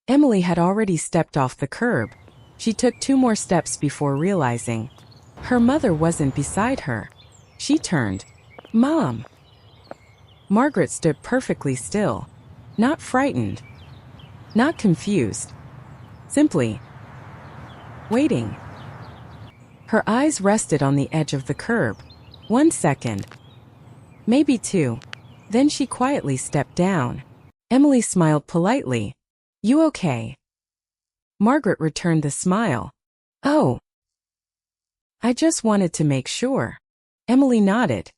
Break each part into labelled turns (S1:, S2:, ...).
S1: Emily had already stepped off the curb. She took 2 more steps before realizing her mother wasn't beside her. She turned. "Mom!" Margaret stood perfectly still. Not frightened. Not confused. Simply waiting. Her eyes rested on the edge of the curb. 1 second. Maybe 2. Then she quietly stepped down. Emily smiled politely. "You okay?" Margaret returned the smile. "Oh. I just wanted to make sure." Emily nodded.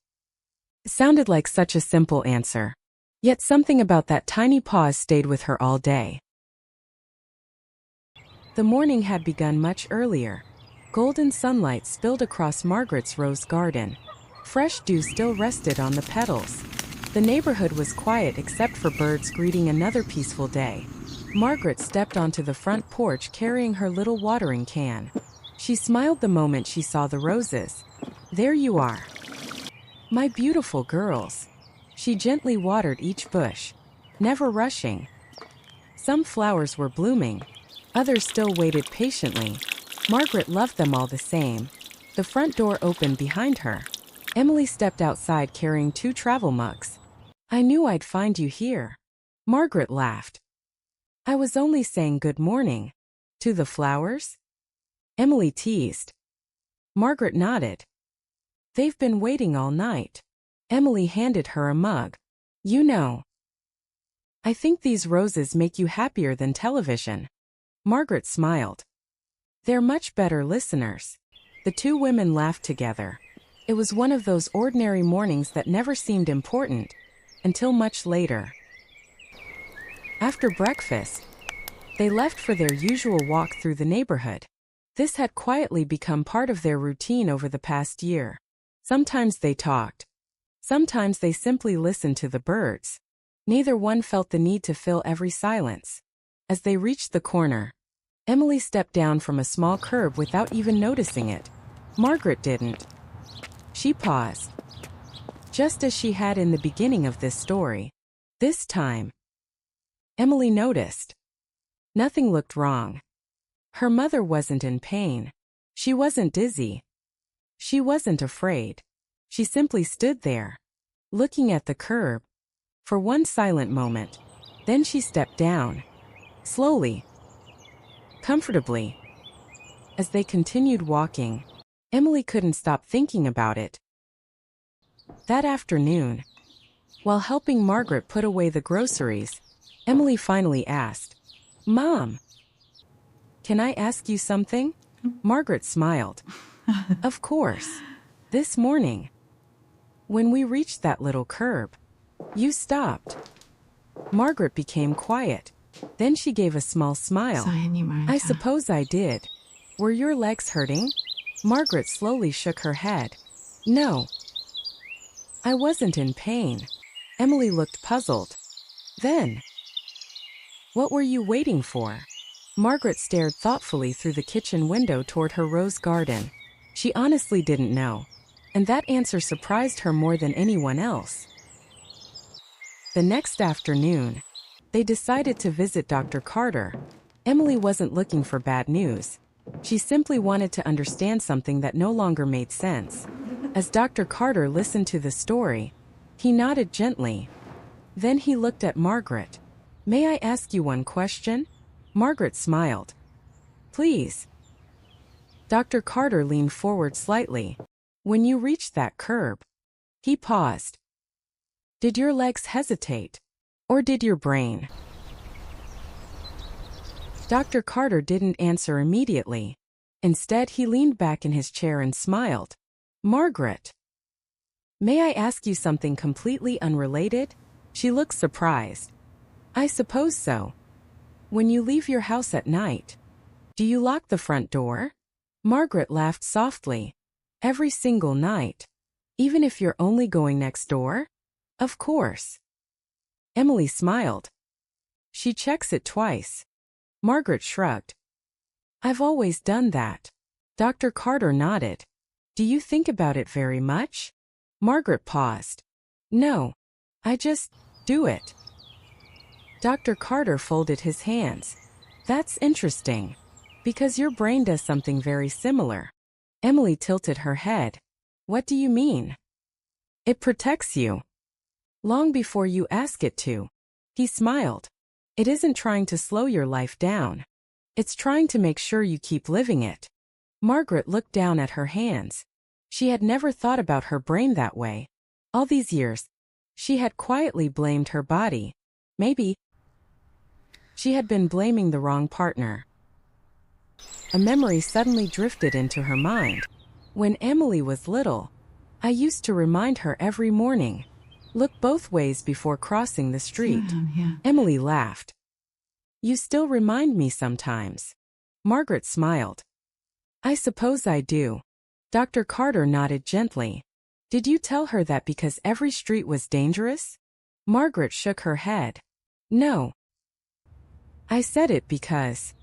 S1: It sounded like such a simple answer. Yet something about that tiny pause stayed with her all day. The morning had begun much earlier. Golden sunlight spilled across Margaret's rose garden. Fresh dew still rested on the petals. The neighborhood was quiet except for birds greeting another peaceful day. Margaret stepped onto the front porch carrying her little watering can. She smiled the moment she saw the roses. "There you are. My beautiful girls." She gently watered each bush, never rushing. Some flowers were blooming. Others still waited patiently. Margaret loved them all the same. The front door opened behind her. Emily stepped outside carrying 2 travel mugs. "I knew I'd find you here." Margaret laughed. "I was only saying good morning." "To the flowers?" Emily teased. Margaret nodded. "They've been waiting all night." Emily handed her a mug. "You know, I think these roses make you happier than television." Margaret smiled. "They're much better listeners." The 2 women laughed together. It was one of those ordinary mornings that never seemed important, until much later. After breakfast, they left for their usual walk through the neighborhood. This had quietly become part of their routine over the past year. Sometimes they talked. Sometimes they simply listened to the birds. Neither one felt the need to fill every silence. As they reached the corner, Emily stepped down from a small curb without even noticing it. Margaret didn't. She paused, just as she had in the beginning of this story. This time, Emily noticed. Nothing looked wrong. Her mother wasn't in pain. She wasn't dizzy. She wasn't afraid. She simply stood there, looking at the curb, for one silent moment. Then she stepped down, slowly, comfortably. As they continued walking, Emily couldn't stop thinking about it. That afternoon, while helping Margaret put away the groceries, Emily finally asked, "Mom, can I ask you something?" Margaret smiled. "Of course. This morning, when we reached that little curb, you stopped." Margaret became quiet. Then she gave a small smile. "I suppose I did. Were your legs hurting?" Margaret slowly shook her head. "No. I wasn't in pain." Emily looked puzzled. "Then, what were you waiting for?" Margaret stared thoughtfully through the kitchen window toward her rose garden. She honestly didn't know, and that answer surprised her more than anyone else. The next afternoon, they decided to visit Dr. Carter. Emily wasn't looking for bad news. She simply wanted to understand something that no longer made sense. As Dr. Carter listened to the story, he nodded gently. Then he looked at Margaret. "May I ask you one question?" Margaret smiled. "Please." Dr. Carter leaned forward slightly. "When you reached that curb," he paused. "Did your legs hesitate? Or did your brain?" Dr. Carter didn't answer immediately. Instead, he leaned back in his chair and smiled. "Margaret, may I ask you something completely unrelated?" She looked surprised. "I suppose so. When you leave your house at night, do you lock the front door?" Margaret laughed softly. "Every single night. Even if you're only going next door?" "Of course." Emily smiled. "She checks it twice." Margaret shrugged. "I've always done that." Dr. Carter nodded. "Do you think about it very much?" Margaret paused. "No. I just do it." Dr. Carter folded his hands. That's interesting. Because your brain does something very similar. Emily tilted her head. What do you mean? It protects you. Long before you ask it to. He smiled. It isn't trying to slow your life down. It's trying to make sure you keep living it. Margaret looked down at her hands. She had never thought about her brain that way. All these years, she had quietly blamed her body. Maybe she had been blaming the wrong partner. A memory suddenly drifted into her mind. When Emily was little, I used to remind her every morning. Look both ways before crossing the street. Emily laughed. You still remind me sometimes. Margaret smiled. I suppose I do. Dr. Carter nodded gently. Did you tell her that because every street was dangerous? Margaret shook her head. No. I said it because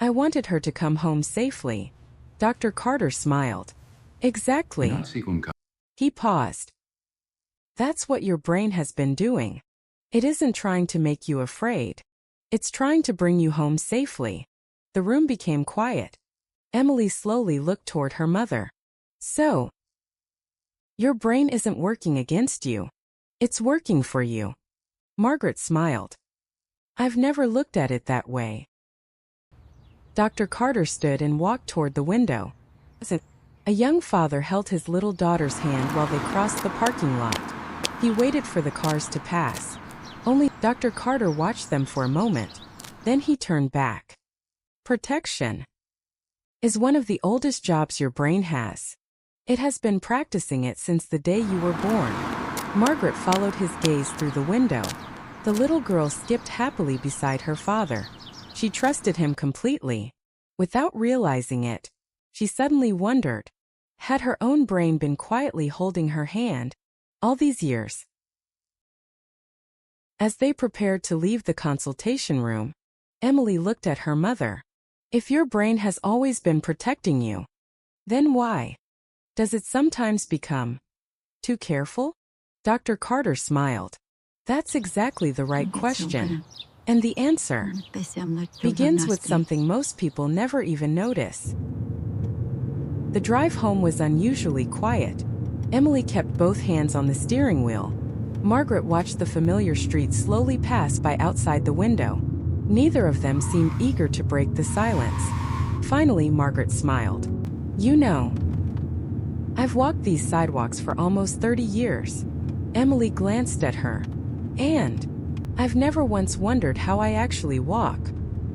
S1: I wanted her to come home safely. Dr. Carter smiled. Exactly. He paused. That's what your brain has been doing. It isn't trying to make you afraid. It's trying to bring you home safely. The room became quiet. Emily slowly looked toward her mother. So, your brain isn't working against you. It's working for you. Margaret smiled. I've never looked at it that way. Dr. Carter stood and walked toward the window. A young father held his little daughter's hand while they crossed the parking lot. He waited for the cars to pass. Only Dr. Carter watched them for a moment. Then he turned back. Protection is one of the oldest jobs your brain has. It has been practicing it since the day you were born. Margaret followed his gaze through the window. The little girl skipped happily beside her father. She trusted him completely. Without realizing it, she suddenly wondered, had her own brain been quietly holding her hand all these years? As they prepared to leave the consultation room, Emily looked at her mother. If your brain has always been protecting you, then why does it sometimes become too careful? Dr. Carter smiled. That's exactly the right question. And the answer begins with something most people never even notice. The drive home was unusually quiet. Emily kept both hands on the steering wheel. Margaret watched the familiar street slowly pass by outside the window. Neither of them seemed eager to break the silence. Finally, Margaret smiled. You know, I've walked these sidewalks for almost 30 years. Emily glanced at her. And I've never once wondered how I actually walk.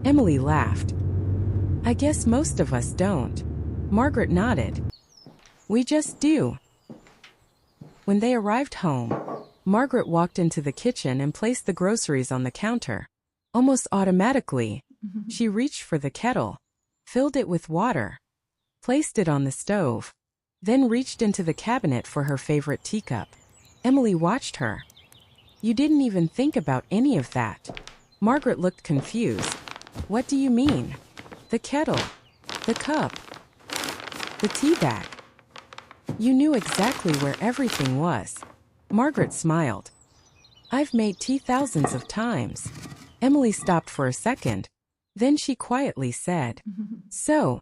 S1: Emily laughed. I guess most of us don't. Margaret nodded. We just do. When they arrived home, Margaret walked into the kitchen and placed the groceries on the counter. Almost automatically, she reached for the kettle, filled it with water, placed it on the stove, then reached into the cabinet for her favorite teacup. Emily watched her. You didn't even think about any of that. Margaret looked confused. What do you mean? The kettle, the cup, the tea bag. You knew exactly where everything was. Margaret smiled. I've made tea thousands of times. Emily stopped for a second. Then she quietly said, So,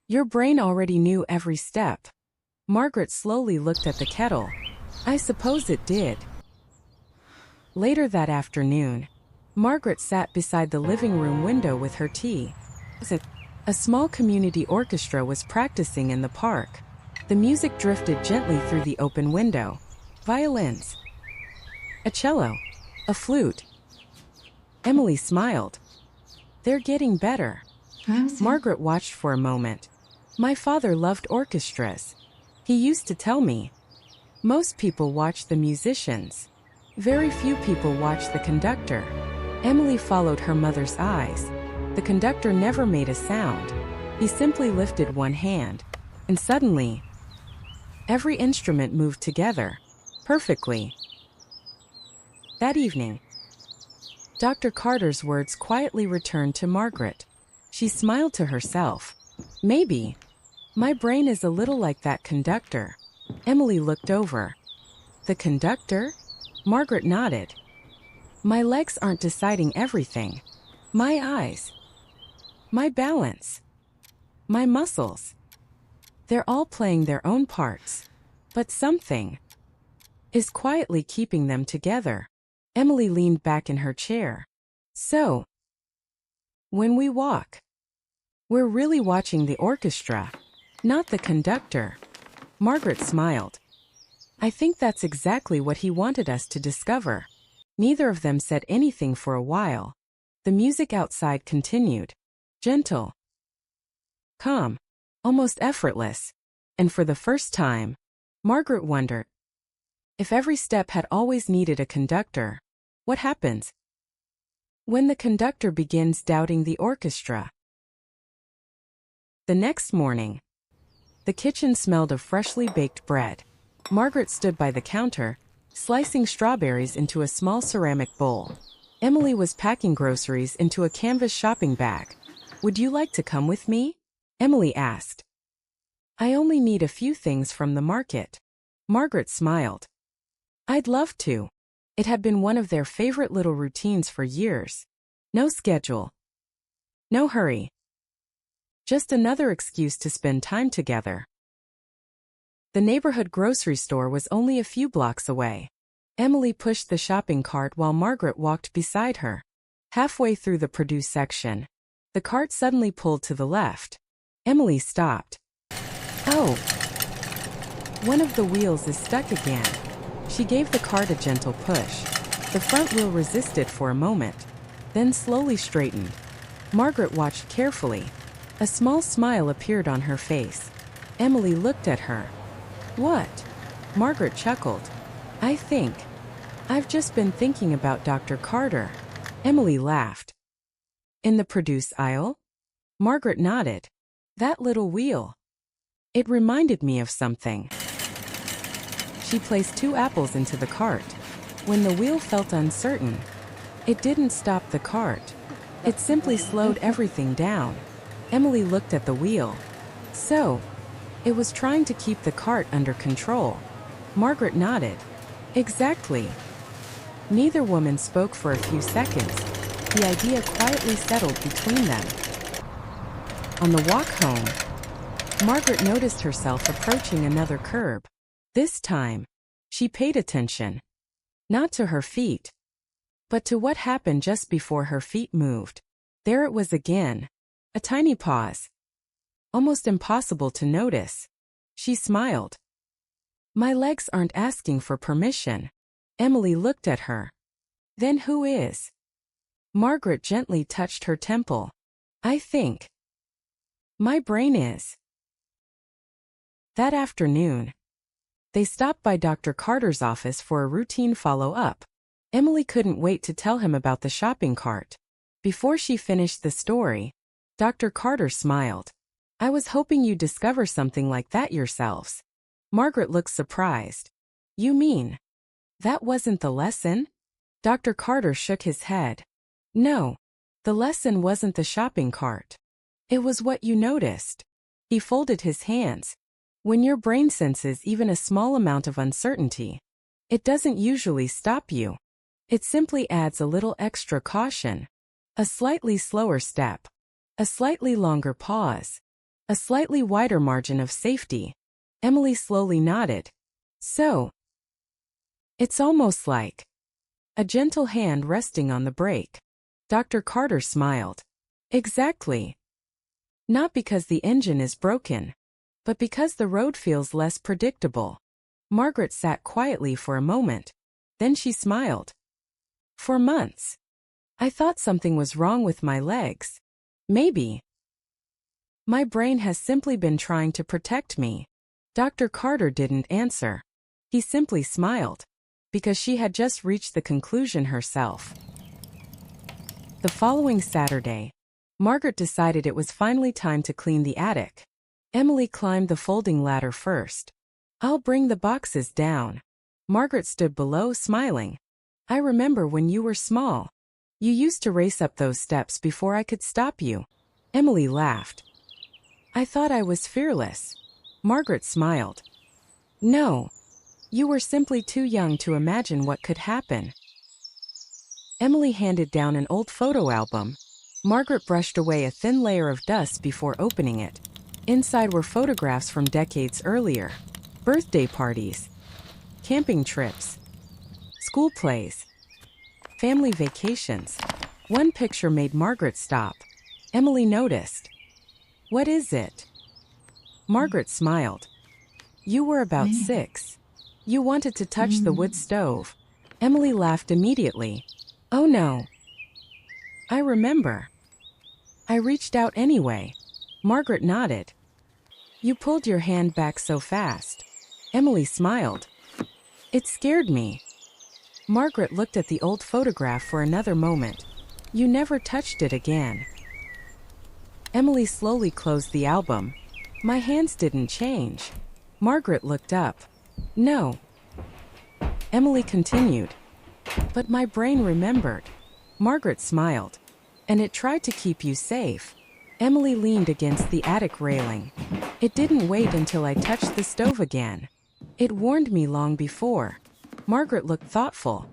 S1: your brain already knew every step. Margaret slowly looked at the kettle. I suppose it did. Later that afternoon, Margaret sat beside the living room window with her tea. A small community orchestra was practicing in the park. The music drifted gently through the open window. Violins, a cello, a flute. Emily smiled. They're getting better. Margaret watched for a moment. My father loved orchestras. He used to tell me. Most people watch the musicians. Very few people watch the conductor. Emily followed her mother's eyes. The conductor never made a sound. He simply lifted one hand. And suddenly, every instrument moved together. Perfectly. That evening, Dr. Carter's words quietly returned to Margaret. She smiled to herself. Maybe my brain is a little like that conductor. Emily looked over. The conductor? Margaret nodded. My legs aren't deciding everything. My eyes, my balance, my muscles. They're all playing their own parts. But something is quietly keeping them together. Emily leaned back in her chair. So, when we walk, we're really watching the orchestra, not the conductor. Margaret smiled. I think that's exactly what he wanted us to discover. Neither of them said anything for a while. The music outside continued. Gentle, calm, almost effortless. And for the first time, Margaret wondered, if every step had always needed a conductor, what happens when the conductor begins doubting the orchestra? The next morning, the kitchen smelled of freshly baked bread. Margaret stood by the counter, slicing strawberries into a small ceramic bowl. Emily was packing groceries into a canvas shopping bag. Would you like to come with me? Emily asked. I only need a few things from the market. Margaret smiled. I'd love to. It had been one of their favorite little routines for years. No schedule. No hurry. Just another excuse to spend time together. The neighborhood grocery store was only a few blocks away. Emily pushed the shopping cart while Margaret walked beside her. Halfway through the produce section, the cart suddenly pulled to the left. Emily stopped. Oh! One of the wheels is stuck again. She gave the cart a gentle push. The front wheel resisted for a moment, then slowly straightened. Margaret watched carefully. A small smile appeared on her face. Emily looked at her. What? Margaret chuckled. I think I've just been thinking about Dr. Carter. Emily laughed. In the produce aisle? Margaret nodded. That little wheel. It reminded me of something. She placed 2 apples into the cart. When the wheel felt uncertain, it didn't stop the cart. It simply slowed everything down. Emily looked at the wheel. So, it was trying to keep the cart under control. Margaret nodded. Exactly. Neither woman spoke for a few seconds. The idea quietly settled between them. On the walk home, Margaret noticed herself approaching another curb. This time, she paid attention. Not to her feet, but to what happened just before her feet moved. There it was again. A tiny pause. Almost impossible to notice. She smiled. My legs aren't asking for permission. Emily looked at her. Then who is? Margaret gently touched her temple. I think my brain is. That afternoon, they stopped by Dr. Carter's office for a routine follow-up. Emily couldn't wait to tell him about the shopping cart. Before she finished the story, Dr. Carter smiled. I was hoping you'd discover something like that yourselves. Margaret looked surprised. You mean that wasn't the lesson? Dr. Carter shook his head. No, the lesson wasn't the shopping cart. It was what you noticed. He folded his hands. When your brain senses even a small amount of uncertainty, it doesn't usually stop you. It simply adds a little extra caution. A slightly slower step. A slightly longer pause. A slightly wider margin of safety. Emily slowly nodded. So, it's almost like a gentle hand resting on the brake. Dr. Carter smiled. Exactly. Not because the engine is broken, but because the road feels less predictable. Margaret sat quietly for a moment. Then she smiled. For months, I thought something was wrong with my legs. Maybe my brain has simply been trying to protect me. Dr. Carter didn't answer. He simply smiled, because she had just reached the conclusion herself. The following Saturday, Margaret decided it was finally time to clean the attic. Emily climbed the folding ladder first. I'll bring the boxes down. Margaret stood below, smiling. I remember when you were small. You used to race up those steps before I could stop you. Emily laughed. I thought I was fearless. Margaret smiled. No, you were simply too young to imagine what could happen. Emily handed down an old photo album. Margaret brushed away a thin layer of dust before opening it. Inside were photographs from decades earlier. Birthday parties, camping trips, school plays, family vacations. One picture made Margaret stop. Emily noticed. "What is it?" Margaret smiled. "You were about 6. You wanted to touch the wood stove." Emily laughed immediately. "Oh no. I remember. I reached out anyway." Margaret nodded. "You pulled your hand back so fast." Emily smiled. "It scared me." Margaret looked at the old photograph for another moment. "You never touched it again." Emily slowly closed the album. "My hands didn't change." Margaret looked up. "No." Emily continued. "But my brain remembered." Margaret smiled. "And it tried to keep you safe." Emily leaned against the attic railing. "It didn't wait until I touched the stove again. It warned me long before." Margaret looked thoughtful.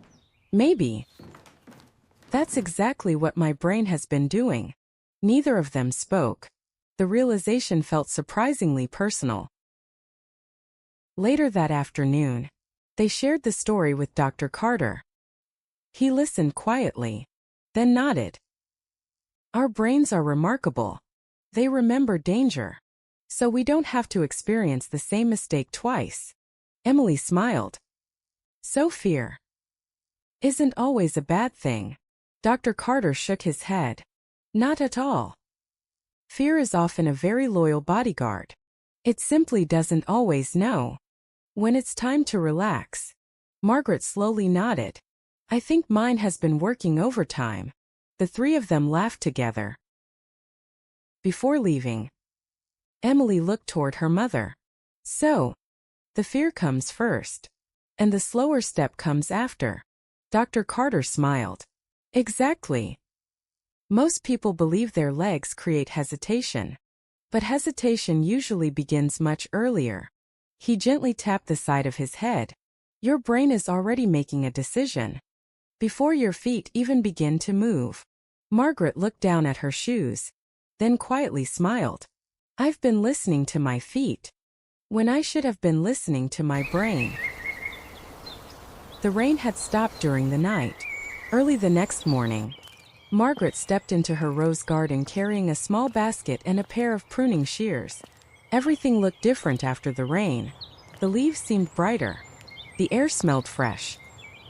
S1: "Maybe. That's exactly what my brain has been doing." Neither of them spoke. The realization felt surprisingly personal. Later that afternoon, they shared the story with Dr. Carter. He listened quietly, then nodded. "Our brains are remarkable. They remember danger. So we don't have to experience the same mistake twice." Emily smiled. "So fear isn't always a bad thing." Dr. Carter shook his head. "Not at all. Fear is often a very loyal bodyguard. It simply doesn't always know when it's time to relax." Margaret slowly nodded. "I think mine has been working overtime." The three of them laughed together. Before leaving, Emily looked toward her mother. "So, the fear comes first, and the slower step comes after." Dr. Carter smiled. "Exactly. Most people believe their legs create hesitation, but hesitation usually begins much earlier." He gently tapped the side of his head. "Your brain is already making a decision before your feet even begin to move." Margaret looked down at her shoes, then quietly smiled. "I've been listening to my feet when I should have been listening to my brain." The rain had stopped during the night. Early the next morning, Margaret stepped into her rose garden carrying a small basket and a pair of pruning shears. Everything looked different after the rain. The leaves seemed brighter. The air smelled fresh.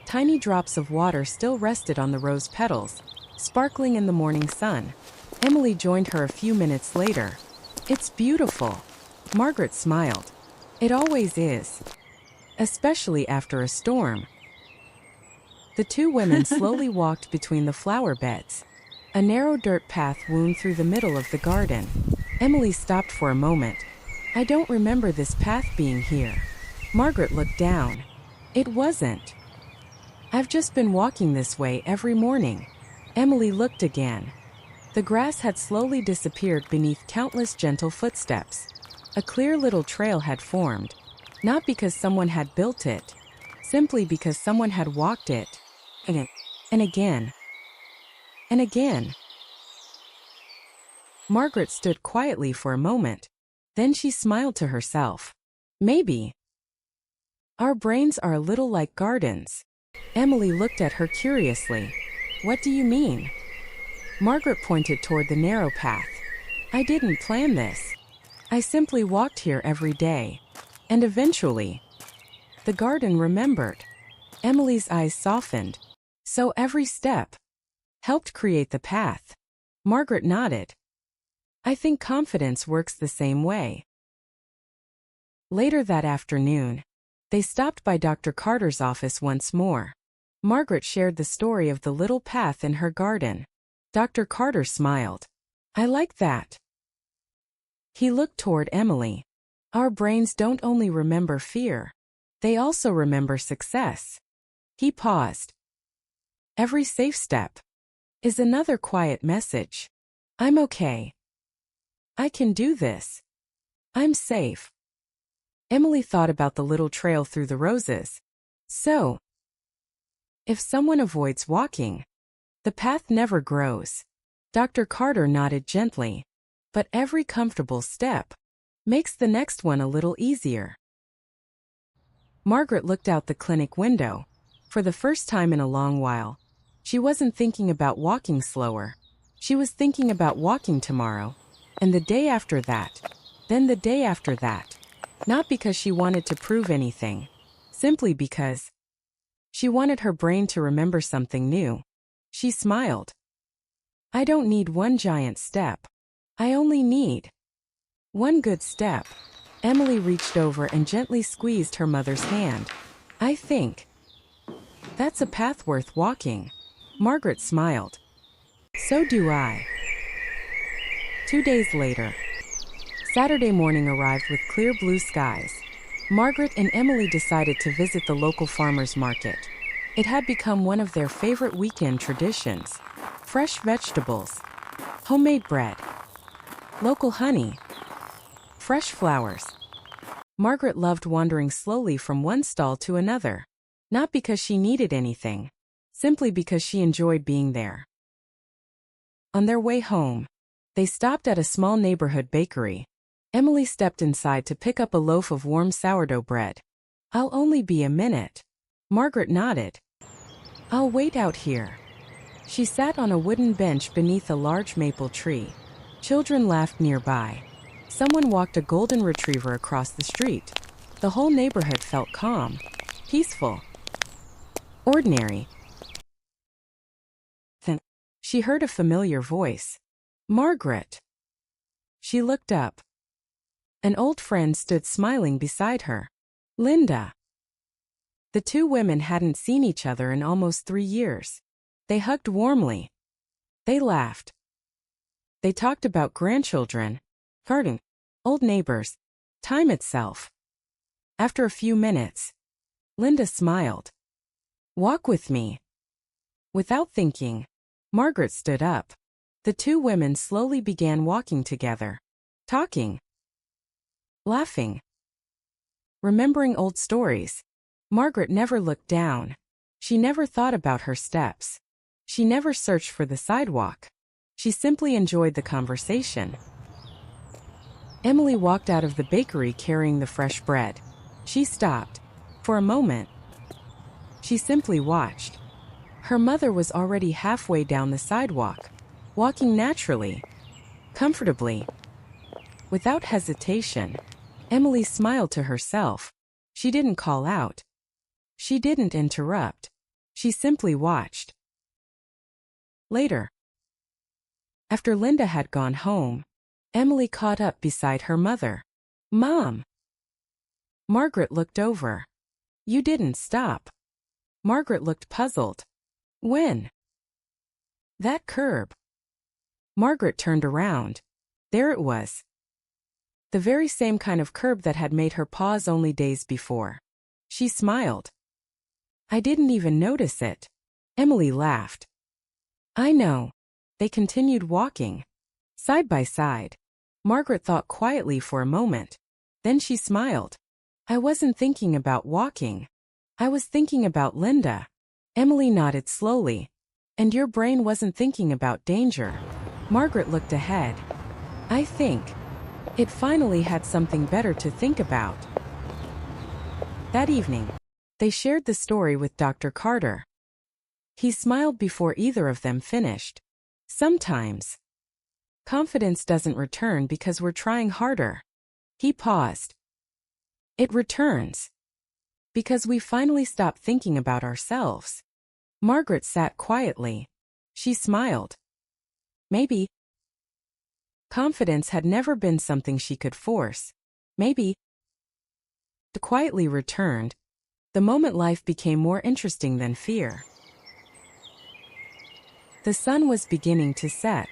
S1: Tiny drops of water still rested on the rose petals, sparkling in the morning sun. Emily joined her a few minutes later. "It's beautiful." Margaret smiled. "It always is, especially after a storm." The two women slowly walked between the flower beds. A narrow dirt path wound through the middle of the garden. Emily stopped for a moment. "I don't remember this path being here." Margaret looked down. "It wasn't. I've just been walking this way every morning." Emily looked again. The grass had slowly disappeared beneath countless gentle footsteps. A clear little trail had formed, not because someone had built it, simply because someone had walked it, and again, and again. Margaret stood quietly for a moment. Then she smiled to herself. "Maybe our brains are a little like gardens." Emily looked at her curiously. "What do you mean?" Margaret pointed toward the narrow path. "I didn't plan this. I simply walked here every day. And eventually, the garden remembered." Emily's eyes softened. "So every step helped create the path." Margaret nodded. "I think confidence works the same way." Later that afternoon, they stopped by Dr. Carter's office once more. Margaret shared the story of the little path in her garden. Dr. Carter smiled. "I like that." He looked toward Emily. "Our brains don't only remember fear, they also remember success." He paused. "Every safe step is another quiet message. I'm okay. I can do this. I'm safe." Emily thought about the little trail through the roses. So, if someone avoids walking, the path never grows. Dr. Carter nodded gently. But every comfortable step makes the next one a little easier. Margaret looked out the clinic window. For the first time in a long while, she wasn't thinking about walking slower. She was thinking about walking tomorrow, and the day after that, then the day after that. Not because she wanted to prove anything, simply because she wanted her brain to remember something new. She smiled. I don't need one giant step. I only need one good step. Emily reached over and gently squeezed her mother's hand. I think that's a path worth walking. Margaret smiled. So do I. 2 days later, Saturday morning arrived with clear blue skies. Margaret and Emily decided to visit the local farmers market. It had become one of their favorite weekend traditions. Fresh vegetables, homemade bread, local honey, fresh flowers. Margaret loved wandering slowly from one stall to another. Not because she needed anything, simply because she enjoyed being there. On their way home, they stopped at a small neighborhood bakery. Emily stepped inside to pick up a loaf of warm sourdough bread. I'll only be a minute. Margaret nodded. I'll wait out here. She sat on a wooden bench beneath a large maple tree. Children laughed nearby. Someone walked a golden retriever across the street. The whole neighborhood felt calm, peaceful, ordinary. Then she heard a familiar voice. Margaret. She looked up. An old friend stood smiling beside her. Linda. The two women hadn't seen each other in almost 3 years. They hugged warmly. They laughed. They talked about grandchildren, garden, old neighbors, time itself. After a few minutes, Linda smiled. Walk with me. Without thinking, Margaret stood up. The two women slowly began walking together, talking, laughing, remembering old stories. Margaret never looked down. She never thought about her steps. She never searched for the sidewalk. She simply enjoyed the conversation. Emily walked out of the bakery carrying the fresh bread. She stopped. For a moment, she simply watched. Her mother was already halfway down the sidewalk, walking naturally, comfortably, without hesitation. Emily smiled to herself. She didn't call out. She didn't interrupt. She simply watched. Later, after Linda had gone home, Emily caught up beside her mother. Mom. Margaret looked over. You didn't stop. Margaret looked puzzled. When? That curb. Margaret turned around. There it was. The very same kind of curb that had made her pause only days before. She smiled. I didn't even notice it. Emily laughed. I know. They continued walking, side by side. Margaret thought quietly for a moment. Then she smiled. I wasn't thinking about walking. I was thinking about Linda. Emily nodded slowly. And your brain wasn't thinking about danger. Margaret looked ahead. I think it finally had something better to think about. That evening, they shared the story with Dr. Carter. He smiled before either of them finished. Sometimes, confidence doesn't return because we're trying harder. He paused. It returns because we finally stop thinking about ourselves. Margaret sat quietly. She smiled. Maybe confidence had never been something she could force. Maybe it quietly returned the moment life became more interesting than fear. The sun was beginning to set.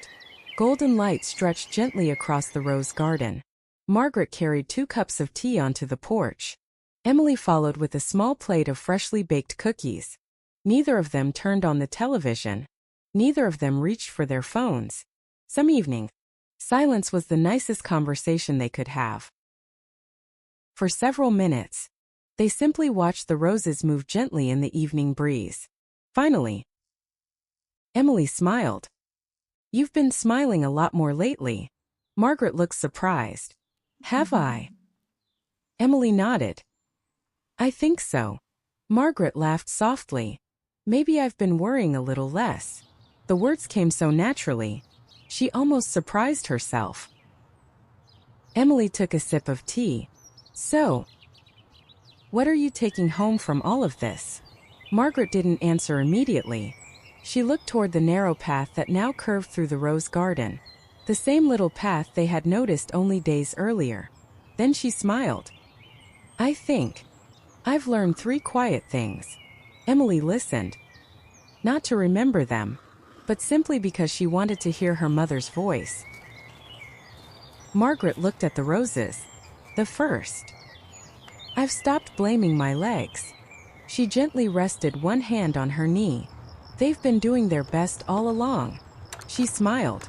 S1: Golden light stretched gently across the rose garden. Margaret carried 2 cups of tea onto the porch. Emily followed with a small plate of freshly baked cookies. Neither of them turned on the television. Neither of them reached for their phones. Some evening, silence was the nicest conversation they could have. For several minutes, they simply watched the roses move gently in the evening breeze. Finally, Emily smiled. You've been smiling a lot more lately. Margaret looked surprised. Have I? Emily nodded. I think so. Margaret laughed softly. Maybe I've been worrying a little less. The words came so naturally. She almost surprised herself. Emily took a sip of tea. So, what are you taking home from all of this? Margaret didn't answer immediately. She looked toward the narrow path that now curved through the rose garden. The same little path they had noticed only days earlier. Then she smiled. I think I've learned 3 quiet things. Emily listened. Not to remember them, but simply because she wanted to hear her mother's voice. Margaret looked at the roses. The first. I've stopped blaming my legs. She gently rested one hand on her knee. They've been doing their best all along. She smiled.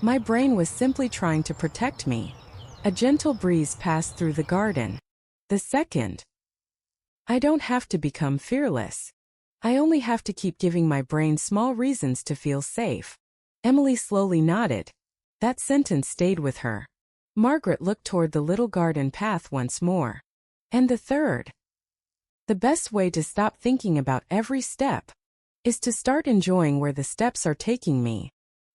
S1: My brain was simply trying to protect me. A gentle breeze passed through the garden. The second. I don't have to become fearless. I only have to keep giving my brain small reasons to feel safe. Emily slowly nodded. That sentence stayed with her. Margaret looked toward the little garden path once more. And the third. The best way to stop thinking about every step is to start enjoying where the steps are taking me.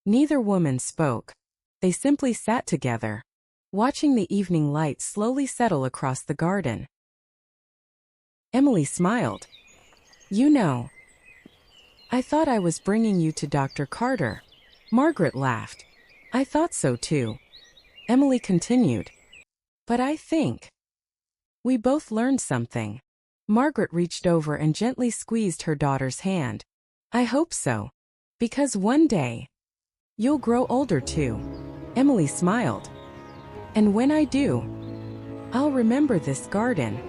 S1: Neither woman spoke. They simply sat together, watching the evening light slowly settle across the garden. Emily smiled. You know, I thought I was bringing you to Dr. Carter. Margaret laughed. I thought so too. Emily continued. But I think we both learned something. Margaret reached over and gently squeezed her daughter's hand. I hope so. Because one day, you'll grow older too. Emily smiled. And when I do, I'll remember this garden.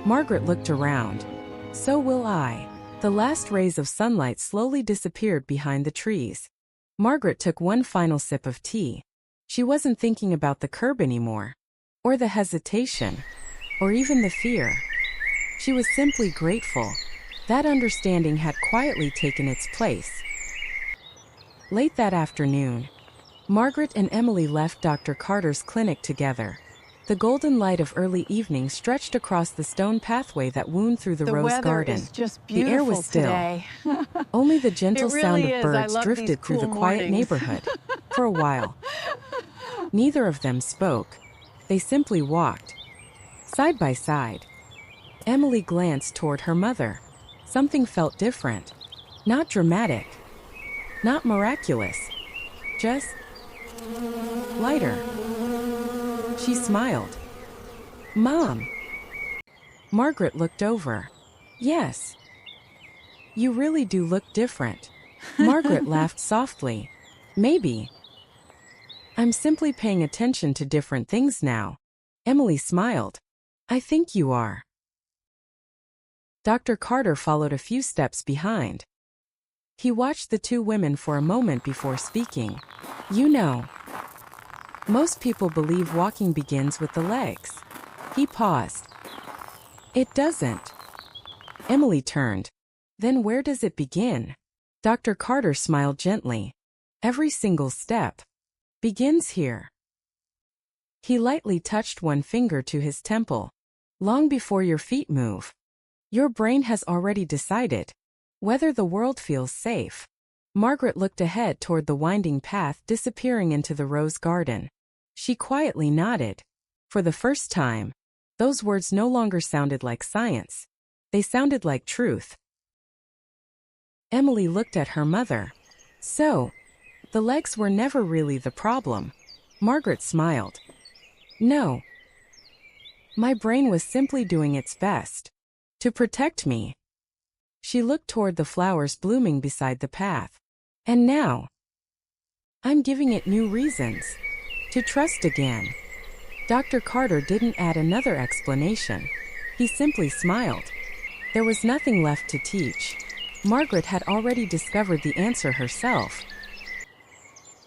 S1: Margaret looked around. So will I. The last rays of sunlight slowly disappeared behind the trees. Margaret took one final sip of tea. She wasn't thinking about the curb anymore, or the hesitation, or even the fear. She was simply grateful. That understanding had quietly taken its place. Late that afternoon, Margaret and Emily left Dr. Carter's clinic together. The golden light of early evening stretched across the stone pathway that wound through the rose garden.
S2: Is just
S1: the air was still.
S2: Today.
S1: Only the gentle sound
S2: really
S1: of birds drifted through the quiet neighborhood. For a while, neither of them spoke. They simply walked, side by side. Emily glanced toward her mother. Something felt different. Not dramatic. Not miraculous. Just lighter. She smiled. Mom. Margaret looked over. Yes. You really do look different. Margaret laughed softly. Maybe. I'm simply paying attention to different things now. Emily smiled. I think you are. Dr. Carter followed a few steps behind. He watched the 2 women for a moment before speaking. You know, most people believe walking begins with the legs. He paused. It doesn't. Emily turned. Then where does it begin? Dr. Carter smiled gently. Every single step begins here. He lightly touched one finger to his temple. Long before your feet move, your brain has already decided whether the world feels safe. Margaret looked ahead toward the winding path disappearing into the rose garden. She quietly nodded. For the first time, those words no longer sounded like science. They sounded like truth. Emily looked at her mother. So, the legs were never really the problem. Margaret smiled. No. My brain was simply doing its best to protect me. She looked toward the flowers blooming beside the path. And now, I'm giving it new reasons to trust again. Dr. Carter didn't add another explanation. He simply smiled. There was nothing left to teach. Margaret had already discovered the answer herself.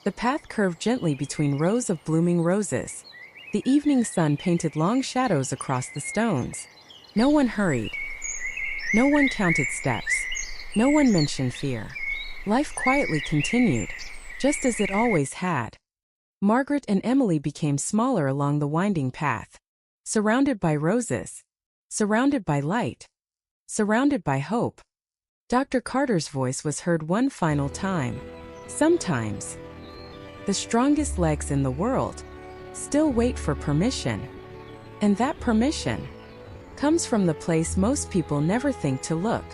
S1: The path curved gently between rows of blooming roses. The evening sun painted long shadows across the stones. No one hurried. No one counted steps. No one mentioned fear. Life quietly continued, just as it always had. Margaret and Emily became smaller along the winding path, surrounded by roses, surrounded by light, surrounded by hope. Dr. Carter's voice was heard one final time. Sometimes, the strongest legs in the world still wait for permission. And that permission comes from the place most people never think to look.